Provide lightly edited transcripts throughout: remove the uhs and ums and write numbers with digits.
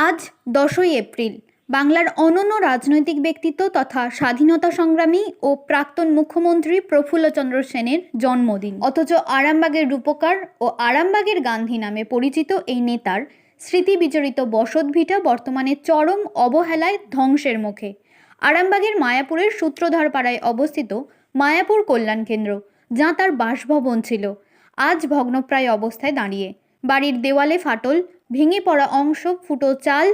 আজ 10ই এপ্রিল বাংলার অনন্য রাজনৈতিক ব্যক্তিত্ব তথা স্বাধীনতা সংগ্রামী ও প্রাক্তন মুখ্যমন্ত্রী প্রফুল্লচন্দ্র সেনের জন্মদিন। অথচ আরামবাগের রূপকার ও আরামবাগের গান্ধী নামে পরিচিত এই নেতার স্মৃতি বিজড়িত বসতভিটা বর্তমানে চরম অবহেলায় ধ্বংসের মুখে। আরামবাগের মায়াপুরের সূত্রধরপাড়ায় অবস্থিত মায়াপুর কল্যাণ কেন্দ্র, যা তার বাসভবন ছিল, আজ ভগ্নপ্রায় অবস্থায় দাঁড়িয়ে। বাড়ির দেওয়ালে ফাটল, ভেঙে পড়া অংশ, ফুটো চাল,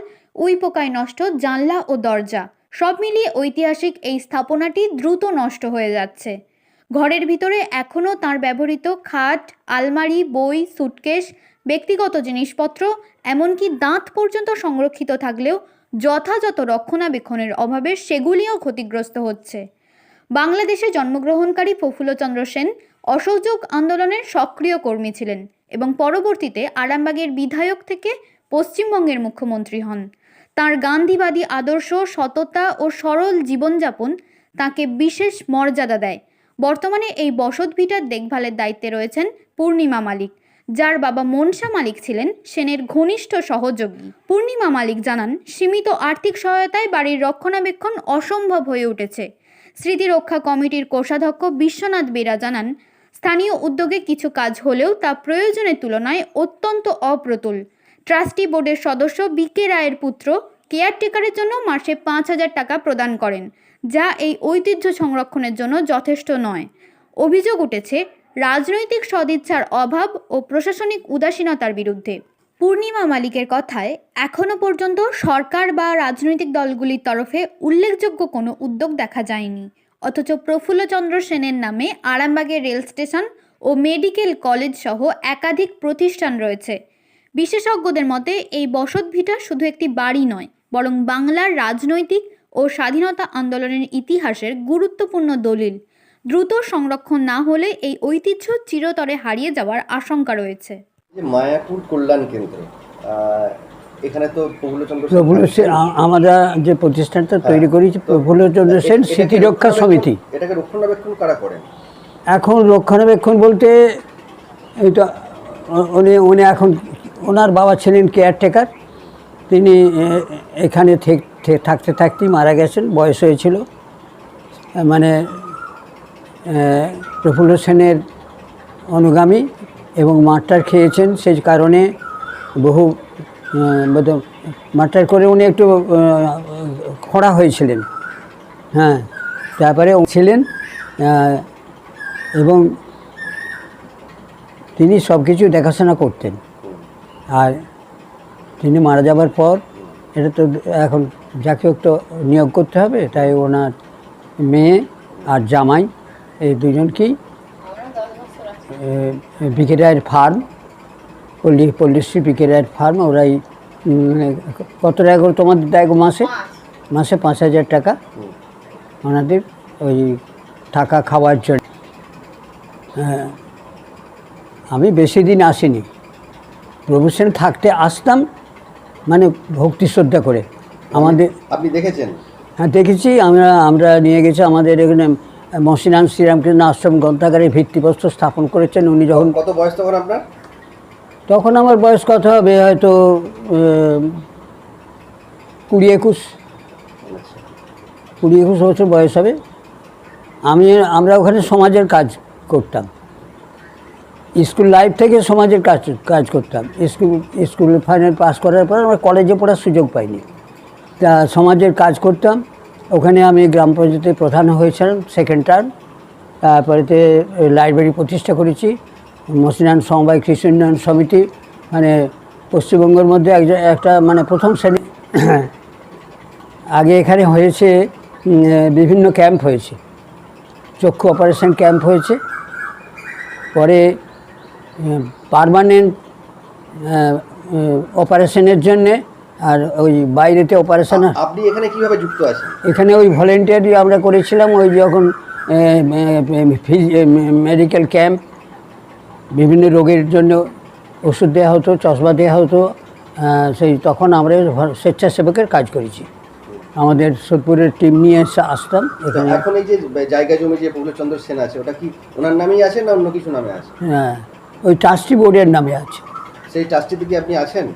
উইপোকায় নষ্ট জানলা ও দরজা, সব মিলিয়ে ঐতিহাসিক এই স্থাপনাটি দ্রুত নষ্ট হয়ে যাচ্ছে। ঘরের ভিতরে এখনও তার ব্যবহৃত খাট, আলমারি, বই, সুটকেস, ব্যক্তিগত জিনিসপত্র, এমনকি দাঁত পর্যন্ত সংরক্ষিত থাকলেও যথাযথ রক্ষণাবেক্ষণের অভাবে সেগুলিও ক্ষতিগ্রস্ত হচ্ছে। বাংলাদেশে জন্মগ্রহণকারী প্রফুল্লচন্দ্র সেন অসহযোগ আন্দোলনের সক্রিয় কর্মী ছিলেন এবং পরবর্তীতে আরামবাগের বিধায়ক থেকে পশ্চিমবঙ্গের মুখ্যমন্ত্রী হন। তাঁর গান্ধীবাদী আদর্শ, সততা ও সরল জীবনযাপন তাঁকে বিশেষ মর্যাদা দেয়। বর্তমানে এই বসতভিটার দেখভালের দায়িত্বে রয়েছেন পূর্ণিমা মালিক, যার বাবা মনসা মালিক ছিলেন সেনের ঘনিষ্ঠ সহযোগী। পূর্ণিমা মালিক জানান, সীমিত আর্থিক সহায়তায় বাড়ির রক্ষণাবেক্ষণ অসম্ভব হয়ে উঠেছে। স্মৃতিরক্ষা কমিটির কোষাধ্যক্ষ বিশ্বনাথ বেরা জানান, স্থানীয় উদ্যোগে কিছু কাজ হলেও তা প্রয়োজনের তুলনায় অত্যন্ত অপ্রতুল। ট্রাস্টি বোর্ডের সদস্য বিকে রায়ের পুত্র কেয়ারটেকারের জন্য মাসে 5,000 টাকা প্রদান করেন, যা এই ঐতিহ্য সংরক্ষণের জন্য যথেষ্ট নয়। অভিযোগ উঠেছে রাজনৈতিক সদিচ্ছার অভাব ও প্রশাসনিক উদাসীনতার বিরুদ্ধে। পূর্ণিমা মালিকের কথায়, এখনও পর্যন্ত সরকার বা রাজনৈতিক দলগুলির তরফে উল্লেখযোগ্য কোনো উদ্যোগ দেখা যায়নি। অথচ প্রফুল্লচন্দ্র সেনের নামে আরামবাগের রেল স্টেশন ও মেডিকেল কলেজ সহ একাধিক প্রতিষ্ঠান রয়েছে। বিশেষজ্ঞদের মতে এই বসতভিটা শুধু একটি বাড়ি নয়, বরং বাংলার রাজনৈতিক ও স্বাধীনতা আন্দোলনের ইতিহাসের গুরুত্বপূর্ণ দলিল। দ্রুত সংরক্ষণ না হলে এই ঐতিহ্য চিরতরে হারিয়ে যাওয়ার আশঙ্কা রয়েছে। মায়াপুর কল্যাণ কেন্দ্র, এখানে তো আমরা যে প্রতিষ্ঠানটা তৈরি করেছি প্রফুল্লচন্দ্র সেন স্মৃতিরক্ষা সমিতি, এটাকে রক্ষণাবেক্ষণ কারা করেন? এখন রক্ষণাবেক্ষণ বলতে এটা উনি এখন ওনার বাবা ছিলেন কেয়ারটেকার, তিনি এখানে থাকতে থাকতেই মারা গেছেন, বয়স হয়েছিল। মানে প্রফুল্ল সেনের অনুগামী এবং মারটার খেয়েছেন, সেই কারণে বহু মারটার করে উনি একটু খোঁড়া হয়েছিলেন। হ্যাঁ, তারপরে ছিলেন এবং তিনি সব কিছু দেখাশোনা করতেন। আর তিনি মারা যাবার পর এটা তো এখন যাকে একটু নিয়োগ করতে হবে, তাই ওনার মেয়ে আর জামাই এই দুজনকেই বিকে রায়ের ফার্ম, পল্লীশ্রী বিকে রায়ের ফার্ম, ওরাই কত টাকা করে তোমাদের দেয় মাসে 5,000 টাকা ওনাদের ওই থাকা খাওয়ার জন্য। আমি বেশি দিন আসিনি, প্রফেশন থাকতে আসতাম, মানে ভক্তি শ্রদ্ধা করে। আমাদের আপনি দেখেছেন? হ্যাঁ, দেখেছি। আমরা নিয়ে গেছি আমাদের এখানে মসিনান শ্রীরামকৃষ্ণ আশ্রম গ্রন্থাগারে ভিত্তিপ্রস্তর স্থাপন করেছেন উনি। যখন কত বয়স তখন আপনার? তখন আমার বয়স কত হবে, হয়তো 20-21 বছর বয়স হবে। আমরা ওখানে সমাজের কাজ করতাম, স্কুল লাইফ থেকে সমাজের কাজ করতাম। স্কুল ফাইনাল পাস করার পর আমরা কলেজে পড়ার সুযোগ পাইনি, তা সমাজের কাজ করতাম। ওখানে আমি গ্রাম পঞ্চায়েতের প্রধান হয়েছিলাম সেকেন্ড টার্ম। তারপরেতে লাইব্রেরি প্রতিষ্ঠা করেছি, মসিনান সমবায় কৃষি উন্নয়ন সমিতি, মানে পশ্চিমবঙ্গের মধ্যে একটা মানে প্রথম শ্রেণী। আগে এখানে হয়েছে বিভিন্ন ক্যাম্প হয়েছে, চক্ষু অপারেশন ক্যাম্প হয়েছে, পরে পার্মানেন্ট অপারেশনের জন্যে, আর ওই বাইরেতে অপারেশন। আপনি এখানে কীভাবে যুক্ত আছেন? এখানে ওই ভলেন্টিয়ারি আমরা করেছিলাম, ওই যখন মেডিকেল ক্যাম্প, বিভিন্ন রোগের জন্য ওষুধ দেওয়া হতো, চশমা দেওয়া হতো, সেই তখন আমরা স্বেচ্ছাসেবকের কাজ করেছি। আমাদের সোদপুরের টিম নিয়ে আসতাম এখানে। এখন এই যে জায়গা জমি যে প্রফুল্লচন্দ্র সেন আছে, ওটা কি ওনার নামেই আছে না অন্য কিছু নামে আছে? হ্যাঁ, ওই ট্রাস্টি বোর্ডের নামে আছে। সেই ট্রাস্টিতে কি আপনি আছেন?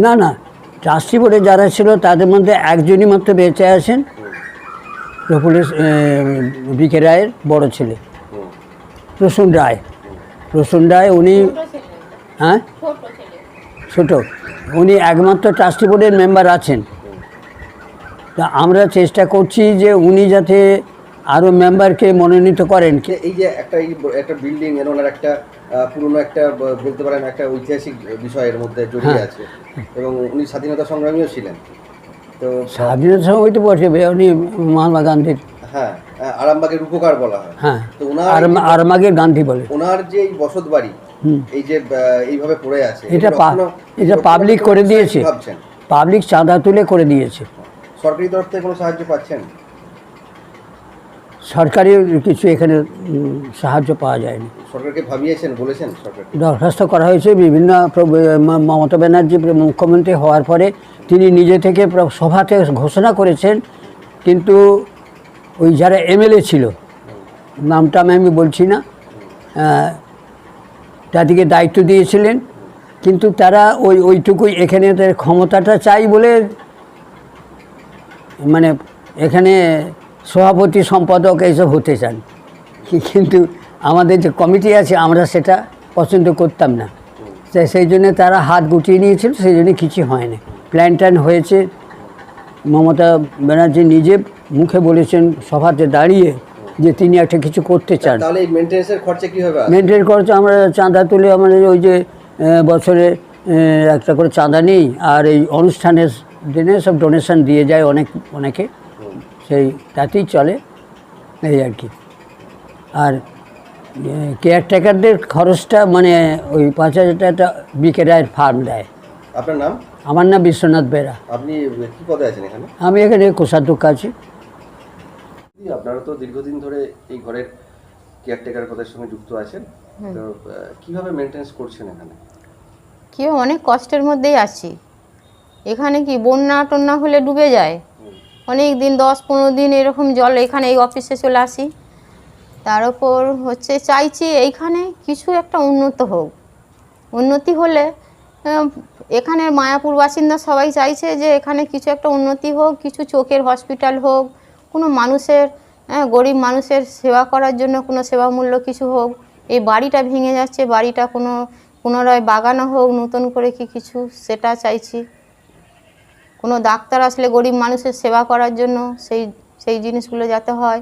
না, ট্রাস্টি বোর্ডে যারা ছিল তাদের মধ্যে একজনই মাত্র বেঁচে আছেন, প্রফুল্ল বিকে রায়ের বড় ছেলে হুম, প্রসূন রায়। প্রসূন রায় উনি, হ্যাঁ ছোট, উনি একমাত্র ট্রাস্টি বোর্ডের মেম্বার আছেন। তা আমরা চেষ্টা করছি যে উনি যাতে আরও মেম্বারকে মনোনীত করেন। এই যে একটা বিল্ডিং এর ওনার একটা পুরনো একটা বলতে পারেন একটা ঐতিহাসিক বিষয়ের মধ্যে জড়িয়ে হ্যাঁ। আছে, এবং উনি স্বাধীনতা সংগ্রামীও ছিলেন। তো স্বাধীনতার সময় তো বসে উনি মহাত্মা গান্ধীর, হ্যাঁ, আরামবাগের উপকার বলা হয়। হ্যাঁ, তো ওনার আরামবাগের গান্ধী বলে। ওনার যে এই বসত বাড়ি এই যে এইভাবে পড়ে আছে, এটা পাবলিক করে দিয়েছে, ভাবছেন পাবলিক চাঁদা তুলে করে দিয়েছে। সরকারি তরফ থেকে কোনো সাহায্য পাচ্ছেন? সরকারি কিছু এখানে সাহায্য পাওয়া যায়নি। সরকারকে ভাবিয়েছেন, বলেছেন সরকারকে? দরখাস্ত করা হয়েছে বিভিন্ন, মমতা ব্যানার্জি মুখ্যমন্ত্রী হওয়ার পরে তিনি নিজে থেকে সভাতে ঘোষণা করেছেন, কিন্তু ওই যারা এমএলএ ছিল, নামটা আমি বলছি না, তাদেরকে দায়িত্ব দিয়েছিলেন, কিন্তু তারা ওইটুকুই এখানে তাদের ক্ষমতাটা চাই বলে মানে এখানে সভাপতি সম্পাদক এইসব হতে চান, কিন্তু আমাদের যে কমিটি আছে আমরা সেটা পছন্দ করতাম না। সেই জন্য তারা হাত গুটিয়ে নিয়েছিল, সেই জন্য কিছু হয়নি। প্ল্যান ট্যান হয়েছে, মমতা ব্যানার্জি নিজে মুখে বলেছেন সভাতে দাঁড়িয়ে যে তিনি একটা কিছু করতে চান। তাহলে এই মেইনটেনেন্সের খরচা কীভাবে আসবে? মেনটেন খরচা আমরা চাঁদা তুলে, আমাদের ওই যে বছরে একটা করে চাঁদা নেই, আর এই অনুষ্ঠানের দিনে সব ডোনেশন দিয়ে যায় অনেকে, সেই তাতেই চলে এই আর কি। আর কেয়ারটেকারদের খরচটা মানে ওই 5,000 টাকা বিকে রায়ের ফার্ম দেয়। আপনার নাম? আমার নাম বিশ্বনাথ বেরা। আপনি কি পদে আছেন এখানে? আমি এখানে কোষাধ্যক্ষ আছি। আপনারা তো দীর্ঘদিন ধরে এই ঘরের কেয়ারটেকার পদের সঙ্গে যুক্ত আছেন, তো কিভাবে মেনটেন্স করছেন এখানে? কি অনেক কষ্টের মধ্যেই আছি। এখানে কি বন্যা টন্যা হলে ডুবে যায়, অনেক দিন 10-15 দিন এরকম জল, এখানে এই অফিসে চলে আসি। তার উপর হচ্ছে চাইছি এইখানে কিছু একটা উন্নতি হলে এখানের মায়াপুর বাসিন্দা সবাই চাইছে যে এখানে কিছু একটা উন্নতি হোক, কিছু চোখের হসপিটাল হোক, কোনো মানুষের গরিব মানুষের সেবা করার জন্য কোনো সেবামূল্য কিছু হোক। এই বাড়িটা ভেঙে যাচ্ছে, বাড়িটা কোনো পুনরায় বাগানো হোক নতুন করে কি কিছু, সেটা চাইছি। কোনো ডাক্তার আসলে গরিব মানুষের সেবা করার জন্য সেই জিনিসগুলো যাতে হয়।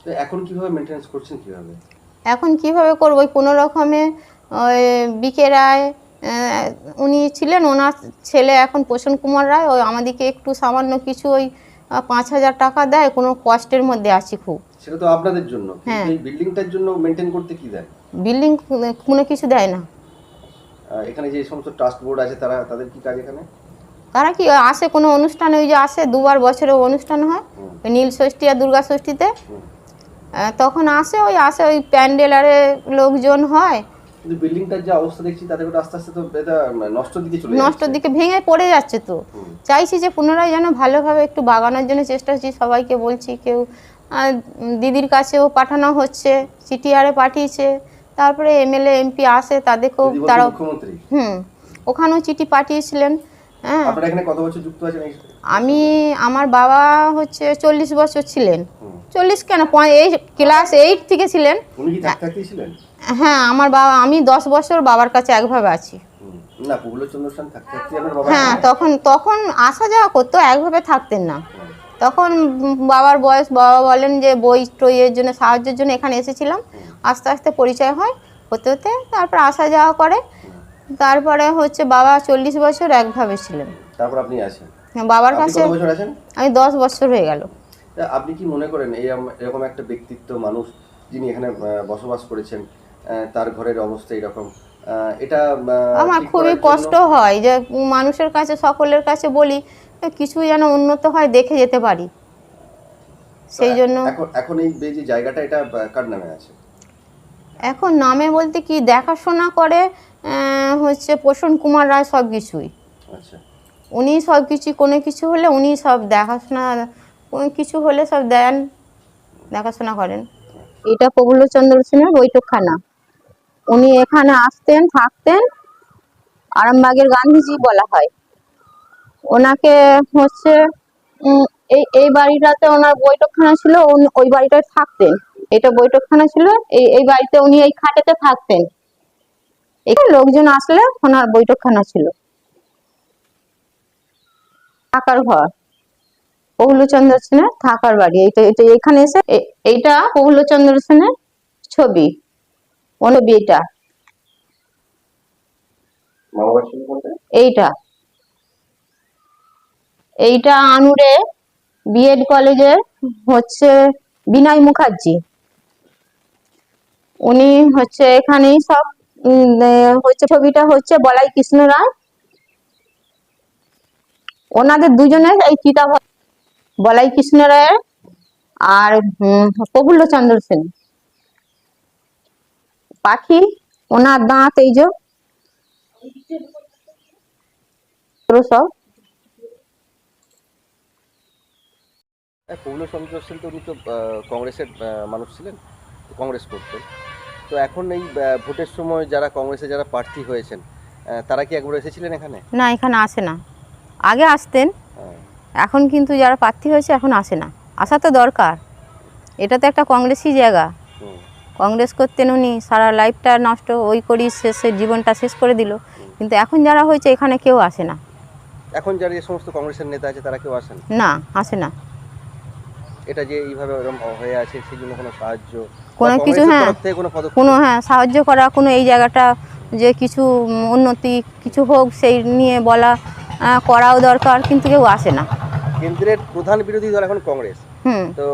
তো এখন কিভাবে মেনটেন্স করছেন কিভাবে? এখন কিভাবে করব, ওই কোনো রকমে ওই বিকে রায় উনি ছিলেন, ওনার ছেলে এখন প্রসূন কুমার রায়, ওই আমাদেরকে একটু সামান্য কিছু ওই 5,000 টাকা দেয়, কোনো কষ্টের মধ্যে আছি খুব। সেটা তো আপনাদের জন্য, হ্যাঁ। এই বিল্ডিংটার জন্য মেনটেন করতে কি দেয়? বিল্ডিং কোনো কিছু দেয় না। এখানে যে সমস্ত ট্রাস্ট বোর্ড আছে তাদের কি কাজ এখানে? তারা কি আসে কোনো অনুষ্ঠানে, ওই যে আসে 2বার বছরে অনুষ্ঠান হয়, ওই নীল ষষ্ঠী আর দুর্গা ষষ্ঠীতে, তখন আসে ওই প্যান্ডেলারে লোকজন হয়। কিন্তু বিল্ডিংটার যে অবস্থা দেখছি তাতে করে আস্তে আস্তে তো এটা নষ্টর দিকে চলে নষ্টর যাচ্ছে। দিকে ভেঙে পড়ে যাচ্ছে। তো চাইছি যে পুনরায় যেন ভালোভাবে একটু বাগানোর জন্য চেষ্টা করছি, সবাইকে বলছি, কেউ দিদির কাছেও পাঠানো হচ্ছে, চিঠিয়ারে পাঠিয়েছে, তারপরে এমএলএ এমপি আসে তাদেরকেও, দিদি বলতে তারাও মুখ্যমন্ত্রী ওখানেও চিঠি পাঠিয়েছিলেন। হ্যাঁ, আপনারা এখানে কত বছর যুক্ত আছেন? আমার বাবা হচ্ছে 40 বছর ছিলেন। 40 কেন, এই ক্লাস 8 থেকে ছিলেন। উনি কি থাকতেই ছিলেন? হ্যাঁ, আমি 10 বছর বাবার কাছে একভাবে আছি। না, প্রফুল্লচন্দ্র সেন থাকতে আপনার বাবা? হ্যাঁ, তখন আসা যাওয়া করতো, একভাবে থাকতেন না। তখন বাবার বয়স, বাবা বলেন যে বই টইয়ের জন্য সাহায্যের জন্য এখানে এসেছিলাম। আস্তে আস্তে পরিচয় হতে তারপর আসা যাওয়া করে। তারপরে হচ্ছে বাবা 40 বছর একভাবে ছিলেন। তারপর আপনি আছেন বাবার কাছে। কত বছর আছেন? আমি 10 বছর হয়ে গেল। আপনি কি মনে করেন এরকম একটা ব্যক্তিত্ব মানুষ যিনি এখানে বসবাস করেছেন, তার ঘরের অবস্থা এরকম, এটা আমার খুবই কষ্ট হয় যে মানুষের কাছে, সকলের কাছে বলি কিছু যেন উন্নত হয়, দেখে যেতে পারি, সেই জন্য। এখন এই যে জায়গাটা এটা কার নামে আছে? এখন নামে বলতে কি, দেখাশোনা করে হচ্ছে প্রসূন কুমার রায় সব কিছুই। আচ্ছা, উনি সব কিছু, কোনো কিছু হলে উনি সব দেখাশোনা, কোনো কিছু হলে সব দেন, দেখাশোনা করেন। এটা প্রফুল্লচন্দ্র সেনের বৈঠকখানা। উনি এখানে আসতেন, থাকতেন, আরামবাগের গান্ধীজি বলা হয়। ওনাকে হচ্ছে এই এই বাড়িটাতে ওনার বৈঠকখানা ছিল, ওই বাড়িটায় থাকতেন। এটা বৈঠকখানা ছিল, এই বাড়িতে উনি এই খাটেতে থাকতেন। এখানে লোকজন আসলে ওনার বৈঠকখানা ছিল, থাকার ঘর। প্রফুল্লচন্দ্র সেনের থাকার বাড়ি এইটা। এটা এখানে এসে এইটা প্রফুল্লচন্দ্র সেনের ছবি, এইটা এইটা এইটা আনুরে বিএড কলেজের হচ্ছে বিনয় মুখার্জি, উনি হচ্ছে এখানেই সব হচ্ছে। ছবিটা হচ্ছে বলাই কৃষ্ণ রায়, ওনাদের দুজনের এই চিতা বলাই কৃষ্ণ রায়ের আর প্রফুল্লচন্দ্র সেন। পাখি ওনার দাঁত এই যে সব। প্রফুল্লচন্দ্র সেন তো উনি তো কংগ্রেসের মানুষ ছিলেন, কংগ্রেস করতেন। তো এখন এই ভোটের সময় যারা কংগ্রেসে যারা প্রার্থী হয়েছেন তারা কি একবার এসেছিলেন এখানে? না, এখানে আসে না। আগে আসতেন, এখন কিন্তু যারা প্রার্থী হয়েছে এখন আসে না। আসা তো দরকার, এটা তো একটা কংগ্রেসই জায়গা। কংগ্রেস করতেন উনি, সারা লাইফটা নষ্ট ওই করি শেষের জীবনটা শেষ করে দিল। কিন্তু এখন যারা হয়েছে এখানে কেউ আসে না। এখন যারা যে সমস্ত কংগ্রেসের নেতা আছে তারা কেউ আসেন না, আসে না। এটা যে এইভাবে এরকম হয়ে আছে সেই জন্য কোনো সাহায্য কোনো কিছু, হ্যাঁ কোনো, হ্যাঁ সাহায্য করা, কোনো এই জায়গাটা যে কিছু উন্নতি কিছু হোক সেই নিয়ে বলা করাও দরকার, কিন্তু কেউ আসে না। কেন্দ্রের প্রধান বিরোধী দল এখন কংগ্রেস, তো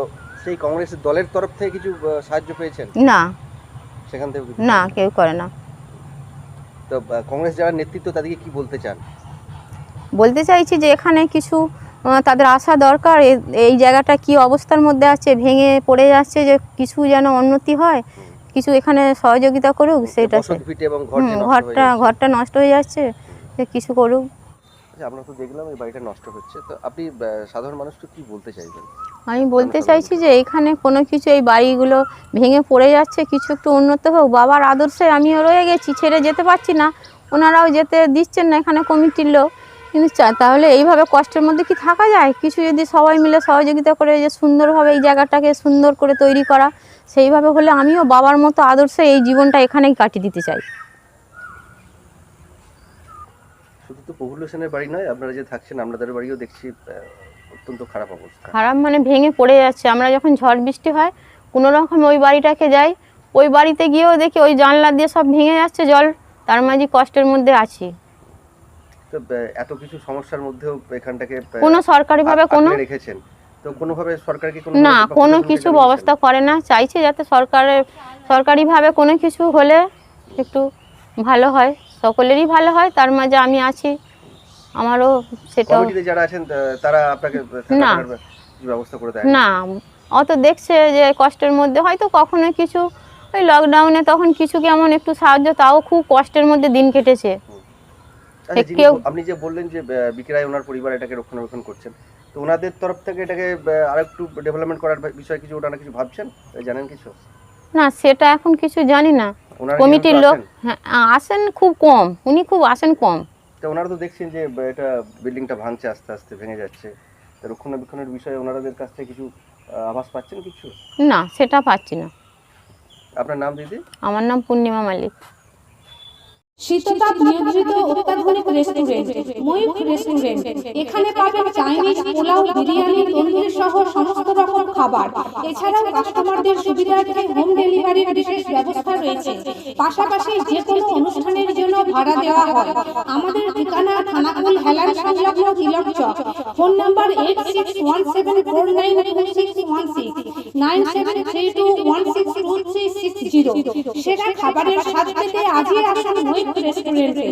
সেই কংগ্রেসের দলের তরফ থেকে কিছু সাহায্য পেয়েছেন? না, সেখান থেকে না কেউ করে না। তো কংগ্রেস যারা নেতৃত্ব তাদেরকে কি বলতে চান? বলতে চাইছি যে এখানে কিছু তাদের আসা দরকার। এই জায়গাটা কি অবস্থার মধ্যে আছে, ভেঙে পড়ে যাচ্ছে, যে কিছু যেন উন্নতি হয়, কিছু এখানে সহযোগিতা করুক। সেটা ঘরটা নষ্ট হয়ে যাচ্ছে, যে কিছু করুক। আমরা তো দেখলাম এই বাড়িটা নষ্ট হচ্ছে, তো আপনি সাধারণ মানুষকে কি বলতে চাইবেন? আমি বলতে চাইছি যে এখানে কোনো কিছু, এই বাড়িগুলো ভেঙে পড়ে যাচ্ছে, কিছু একটু উন্নত হোক। বাবার আদর্শে আমিও রয়ে গেছি, ছেড়ে যেতে পারছি না, ওনারাও যেতে দিচ্ছেন না এখানে কমিটির লোক। কিন্তু তাহলে এইভাবে কষ্টের মধ্যে কি থাকা যায়? কিছু যদি সবাই মিলে সহযোগিতা করে যে সুন্দরভাবে এই জায়গাটাকে সুন্দর করে তৈরি করা, সেইভাবে হলে আমিও বাবার মতো আদর্শে এই জীবনটা এখানেই কাটিয়ে দিতে চাই। শুধু তো প্রফুল্ল সেনের বাড়ি নয়, আপনারা যে থাকছেন আপনাদের বাড়িও দেখছি অত্যন্ত খারাপ অবস্থা। খারাপ মানে ভেঙে পড়ে যাচ্ছে। আমরা যখন ঝড় বৃষ্টি হয় কোনো রকম ওই বাড়িটাকে যাই, ওই বাড়িতে গিয়েও দেখি ওই জানলা দিয়ে সব ভেঙে যাচ্ছে জল, তার মাঝে কষ্টের মধ্যে আছি। তো এত কিছু সমস্যার মধ্যেও এখানটাকে কোনো সরকারিভাবে কোনো রেখেছেন, তো কোনোভাবে সরকার কি না কোনো কিছু ব্যবস্থা করে না। চাইছে যাতে সরকারিভাবে কোনো কিছু হলে একটু ভালো হয়, সকলেরই ভালো হয়। তার মাঝে আমি আছি, আমারও সেটা। কমিটিতে যারা আছেন তারা আপনাকে না ব্যবস্থা করে দেয় না, অত দেখছে যে কষ্টের মধ্যে হয়তো কখনো কিছু, ওই লকডাউনে তখন কিছু কেমন একটু সাহায্য, তাও খুব কষ্টের মধ্যে দিন কেটেছে। আপনি যে বললেন যে বিক্রয় ওনার পরিবার এটাকে রক্ষণাবেক্ষণ করছেন, তো ওনাদের তরফ থেকে এটাকে আরেকটু ডেভেলপমেন্ট করার বিষয়ে কিছু ওনারা কিছু ভাবছেন, জানেন কিছু? না সেটা এখন কিছু জানি না। কমিটির লোক হ্যাঁ আসেন খুব কম, উনি খুব আসেন কম। তো ওনারা তো দেখছেন যে এটা বিল্ডিংটা ভাঙছে, আস্তে আস্তে ভেঙে যাচ্ছে, তো রক্ষণাবেক্ষণের বিষয়ে ওনাদের কাছ থেকে কিছু আভাস পাচ্ছেন কিছু? না সেটা পাচ্ছি না। আপনার নাম দিদি? আমার নাম পূর্ণিমা মালিক। শীততাপ নিয়ন্ত্রিত অত্যাধুনিক রেস্টুরেন্ট ময়ূখ রেস্টুরেন্ট। এখানে পাবেন চাইনিজ, পোলাও, বিরিয়ানি, তন্দুরি সহ সমস্ত রকম খাবার। এছাড়াও কাস্টমারদের সুবিধার্থে হোম ডেলিভারির বিশেষ ব্যবস্থা রয়েছে। পাশাপাশি যে কোনো অনুষ্ঠানের জন্য ভাড়া দেওয়া হয়। আমাদের ঠিকানা থানাকুল হেলান সংলগ্ন তিলক চক। Phone number 8617492616 9732162360। সেরা খাবারের স্বাদ পেতে আজই আসুন ময়ূখ রেস্টুরেন্টে।